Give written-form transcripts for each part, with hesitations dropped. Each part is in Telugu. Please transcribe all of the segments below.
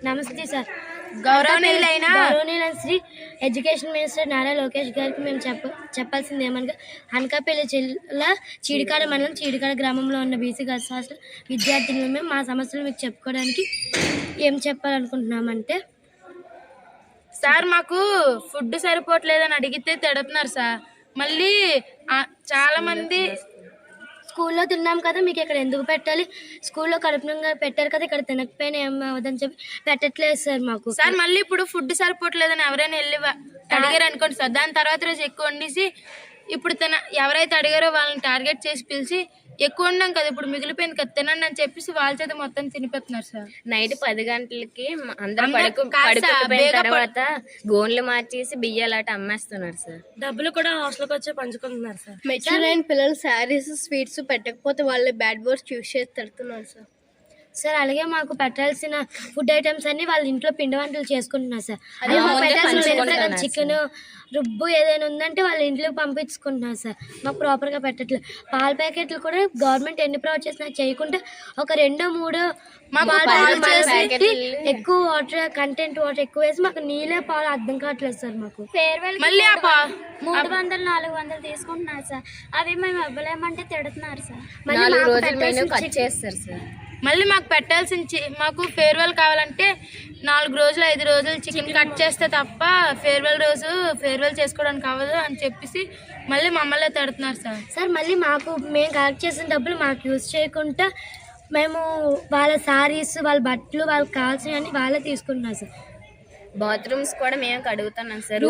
నమస్తే సార్. గౌరవనీయులైన శ్రీ ఎడ్యుకేషన్ మినిస్టర్ నారా లోకేష్ గారికి మేము చెప్పాల్సింది ఏమనగా అనకాపల్లి జిల్లా చీడికాడ మండలం చీడికాడ గ్రామంలో ఉన్న బీసీ గర్ల్స్ హాస్టల్ విద్యార్థులు మేము మా సమస్యలు మీకు చెప్పుకోవడానికి ఏం చెప్పాలనుకుంటున్నామంటే, సార్ మాకు ఫుడ్ సరిపోవట్లేదని అడిగితే తిడుతున్నారు సార్. మళ్ళీ చాలా మంది స్కూల్లో తిన్నాం కదా, మీకు ఇక్కడ ఎందుకు పెట్టాలి, స్కూల్లో కడుపునంగా పెట్టారు కదా, ఇక్కడ తినకపోయినా ఏమవుదని చెప్పి పెట్టట్లేదు సార్ మాకు. సార్ మళ్ళీ ఇప్పుడు ఫుడ్ సరిపోవట్లేదని ఎవరైనా వెళ్ళి అడిగారు అనుకోండి సార్, దాని తర్వాత రోజు ఎక్కువ వండేసి ఇప్పుడు ఎవరైతే అడిగారో వాళ్ళని టార్గెట్ చేసి పిలిచి ఎక్కువ ఉన్నాం కదా, ఇప్పుడు మిగిలిపోయింది కదా తినండి అని చెప్పేసి వాళ్ళ చేత మొత్తం తినిపెడుతున్నారు సార్. నైట్ 10 గంటలకి అందరం పడుకుపోయిన తర్వాత గోన్లు మార్చేసి బియ్యాలాట అమ్మేస్తున్నారు సార్. డబ్బులు కూడా హాస్టల్కి వచ్చి పంచుకుంటున్నారు సార్. మెచ్యూర్ అయిన పిల్లలు శారీస్ స్వీట్స్ పెట్టకపోతే వాళ్ళే బ్యాడ్ వర్డ్స్ యూజ్ చేసి తిడుతున్నారు సార్. సార్ అలాగే మాకు పెట్టాల్సిన ఫుడ్ ఐటమ్స్ అన్ని వాళ్ళ ఇంట్లో పిండి వంటలు చేసుకుంటున్నారు సార్. చికెన్ రుబ్బు ఏదైనా ఉందంటే వాళ్ళ ఇంట్లోకి పంపించుకుంటున్నారు సార్. మాకు ప్రాపర్గా పెట్టట్లేదు. పాల ప్యాకెట్లు కూడా గవర్నమెంట్ ఎన్ని ప్రొవైడ్ చేసినా చేయకుండా ఒక 2-3 ఎక్కువ వాటర్ కంటెంట్ వాటర్ ఎక్కువ వేసి మాకు నీళ్ళే పాలు అర్థం కావట్లేదు సార్. మాకు ఫేర్వెల్ 300-400 తీసుకుంటున్నారు సార్. అవి మేము ఇవ్వలేమంటే తిడుతున్నారు సార్. మళ్ళీ మాకు పెట్టాల్సిన మాకు ఫేర్వెల్ కావాలంటే 4 రోజులు 5 రోజులు చికెన్ కట్ చేస్తే తప్ప ఫేర్వెల్ రోజు ఫేర్వెల్ చేసుకోవడానికి అవ్వదు అని చెప్పేసి మళ్ళీ మమ్మల్ని తిడుతున్నారు సార్. సార్ మళ్ళీ మేము కలెక్ట్ చేసిన డబ్బులు మాకు యూజ్ చేయకుండా మేము వాళ్ళ శారీస్ వాళ్ళ బట్టలు వాళ్ళకి కావాల్సినవన్నీ వాళ్ళే తీసుకుంటున్నాం సార్. బాత్రూమ్స్ కూడా మేము కడుగుతున్నాం సార్.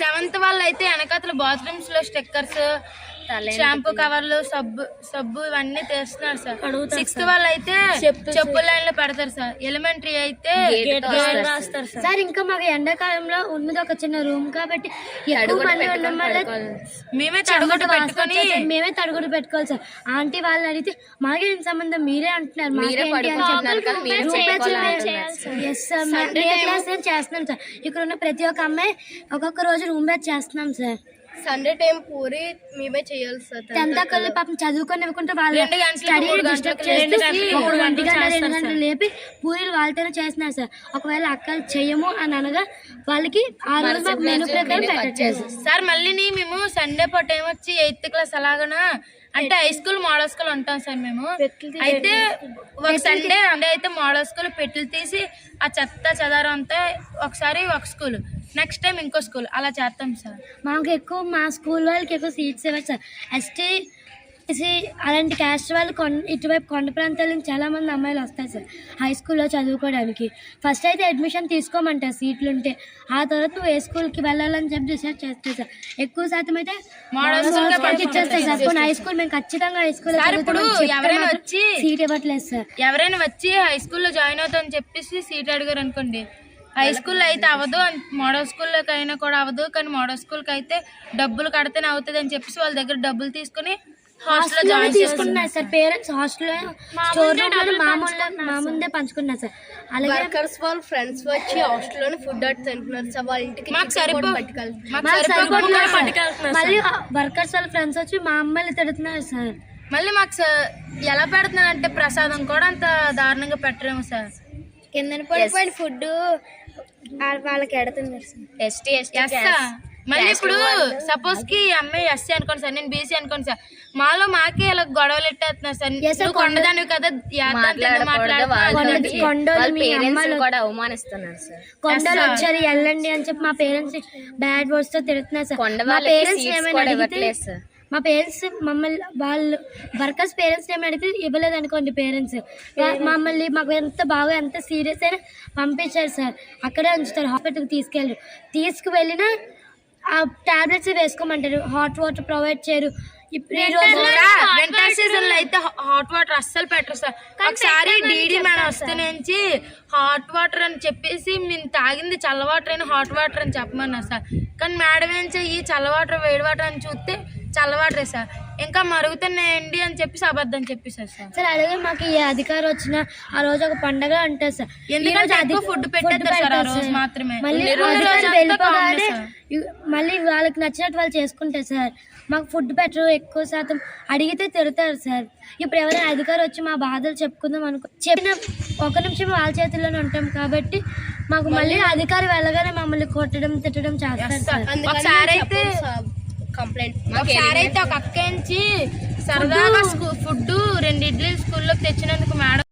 7th వాళ్ళు అయితే వెనకాతల బాత్రూమ్స్ లో స్టిక్కర్స్, షాంపూ కవర్లు, సబ్బు ఇవన్నీ తెస్తున్నారు సార్. 6th వాళ్ళు అయితే చెప్పుల లైన్ లో పెడతారు సార్. ఎలిమెంటరీ అయితే రాస్తారు సార్. ఇంకా మాకు ఎండాకాలంలో ఉన్నది ఒక చిన్న రూమ్ కాబట్టి ఎక్కువ మంది ఉండడం వల్ల మేమే తడుగుడు పెట్టుకోవాలి సార్. ఆంటీ వాళ్ళని అడిగితే మాకేం సంబంధం, మీరే అంటున్నారు చేస్తున్నాం సార్. ఇక్కడ ఉన్న ప్రతి ఒక్క అమ్మాయి ఒక్కొక్క రోజు రూమ్ బ్యాచ్ చేస్తున్నాం సార్. సండే టైం పూరి మేమే చేయాలి సార్. 10th అక్కలు పాపం చదువుకొని ఇవ్వకుండా వాళ్ళు 2 గంటలు లేపి పూరీలు వాళ్ళతోనే చేస్తున్నారు సార్. ఒకవేళ అక్కలు చెయ్యము అని అనగా వాళ్ళకి ఆ రోజు మాకు మెనూ ప్రకారం పెట్టచ్చు సార్. మళ్ళీ మేము సండే పూట టైం వచ్చి 8th క్లాస్ అలాగనా అంటే హై స్కూల్ మోడల్ స్కూల్ ఉంటాం సార్ మేము. అయితే ఒక సండే అయితే మోడల్ స్కూల్ పెట్టులు తీసి ఆ చెత్త చెదారం అంతా ఒకసారి ఒక స్కూల్, నెక్స్ట్ టైం ఇంకో స్కూల్ అలా చేస్తాం సార్. మాకు ఎక్కువ మా స్కూల్ వాళ్ళకి ఎక్కువ సీట్స్ ఇవ్వచ్చు సార్. ఎస్టీ అలాంటి క్యాస్ట్ వాళ్ళు ఇటువైపు కొండ ప్రాంతాల నుంచి చాలామంది అమ్మాయిలు వస్తారు సార్ హై స్కూల్లో చదువుకోవడానికి. ఫస్ట్ అయితే అడ్మిషన్ తీసుకోమంటారు సీట్లు ఉంటే, ఆ తర్వాత నువ్వు ఏ స్కూల్కి వెళ్ళాలని చెప్పి డిసైడ్ చేస్తారు సార్. ఎక్కువ శాతం అయితే పంపించేస్తారు సార్. హై స్కూల్ మేము ఖచ్చితంగా హై స్కూల్ సీట్ ఇవ్వట్లేదు సార్. ఎవరైనా వచ్చి హై స్కూల్లో జాయిన్ అవుతామని చెప్పేసి సీట్ అడిగారు అనుకోండి, హై స్కూల్లో అయితే అవ్వదు, మోడల్ స్కూల్లోకి అయినా కూడా అవ్వదు, కానీ మోడల్ స్కూల్కి అయితే డబ్బులు కడితేనే అవుతుంది అని చెప్పేసి వాళ్ళ దగ్గర డబ్బులు తీసుకుని హాస్టల్లో జాయిన్ తీసుకున్నారు సార్. పేరెంట్స్ హాస్టల్లో స్టోర్ రూమ్ మా ముందే పంచుకున్నారు సార్. అలాగే వర్కర్స్ వాళ్ళ ఫ్రెండ్స్ వచ్చి హాస్టల్లోనే ఫుడ్ అట్ తింటున్నారు సార్. వాళ్ళ ఇంటికి మళ్ళీ వర్కర్స్ వాళ్ళ ఫ్రెండ్స్ వచ్చి మా అమ్మాయిలు తిడుతున్నారు సార్. మళ్ళీ మాకు ఎలా పెడుతున్నారు అంటే ప్రసాదం కూడా అంత దారుణంగా పెట్టరేమో సార్. కింద పడిపోయిన ఫుడ్ వాళ్ళకి ఎడుతున్నారు సార్. మళ్ళీ ఇప్పుడు సపోజ్ కి అమ్మాయి ఎస్సీ అనుకోండి సార్, నేను బీసీ అనుకోండి సార్, మాకే ఇలా గొడవలు ఎట్టేస్తున్నారు సార్. కొండదానివి కదా అవమానిస్తున్నారు సార్. కొండలు వచ్చారు వెళ్ళండి అని చెప్పి మా పేరెంట్స్ బ్యాడ్ వర్డ్స్ తో తిడుతున్నారు సార్. మా పేరెంట్స్ మా పేరెంట్స్ మమ్మల్ని వాళ్ళు వర్కర్స్ పేరెంట్స్ ఏమైనా అడిగితే ఇవ్వలేదు అనుకోండి, పేరెంట్స్ మమ్మల్ని మాకు ఎంత సీరియస్ అయినా పంపించారు సార్. అక్కడే ఉంచుతారు, హాస్పిటల్కి తీసుకువెళ్ళినా ఆ టాబ్లెట్స్ వేసుకోమంటారు, హాట్ వాటర్ ప్రొవైడ్ చేయరు. వింటర్ సీజన్ లో అయితే హాట్ వాటర్ అస్సలు పెట్టరు సార్. ఒకసారి డీడీ మ్యాన్ వస్తే నుంచి హాట్ వాటర్ అని చెప్పేసి మేము తాగింది చల్ల వాటర్ అయినా హాట్ వాటర్ అని చెప్పమన్నారు సార్. కానీ మేడం ఏం చెయ్యి చల్ల వాటర్ వేడి వాటర్ అని చూస్తే చల్లవాడరే సార్. ఇంకా మరుగుతున్నాయండి అని చెప్పేసి అబద్ధం చెప్పేశారు సార్. సార్ అలాగే మాకు ఏ అధికారం వచ్చినా ఆ రోజు ఒక పండగ ఉంటుంది సార్. ఎందుకంటే ఎక్కువ ఫుడ్ పెట్టేస్తారు సార్ ఆ రోజు మాత్రమే. మళ్ళీ రోజు అధికారులు వెళ్ళిపోగానే సార్. మళ్ళీ వాళ్ళకి నచ్చినట్టు వాళ్ళు చేసుకుంటారు సార్. మాకు ఫుడ్ పెట్టరు, ఎక్కువ శాతం అడిగితే తిడతారు సార్. ఇప్పుడు ఎవరైనా అధికారం వచ్చి మా బాధలు చెప్పుకుందాం చెప్పిన ఒక నిమిషం వాళ్ళ చేతుల్లోనే ఉంటాం కాబట్టి మాకు మళ్ళీ అధికారి వెళ్ళగానే మమ్మల్ని కొట్టడం తిట్టడం చేస్తారు సార్. ఒకసారి అయితే కంప్లైంట్ ఒక అక్క నుంచి సరదాగా ఫుడ్ 2 ఇడ్లీలు స్కూల్లోకి తెచ్చినందుకు మేడం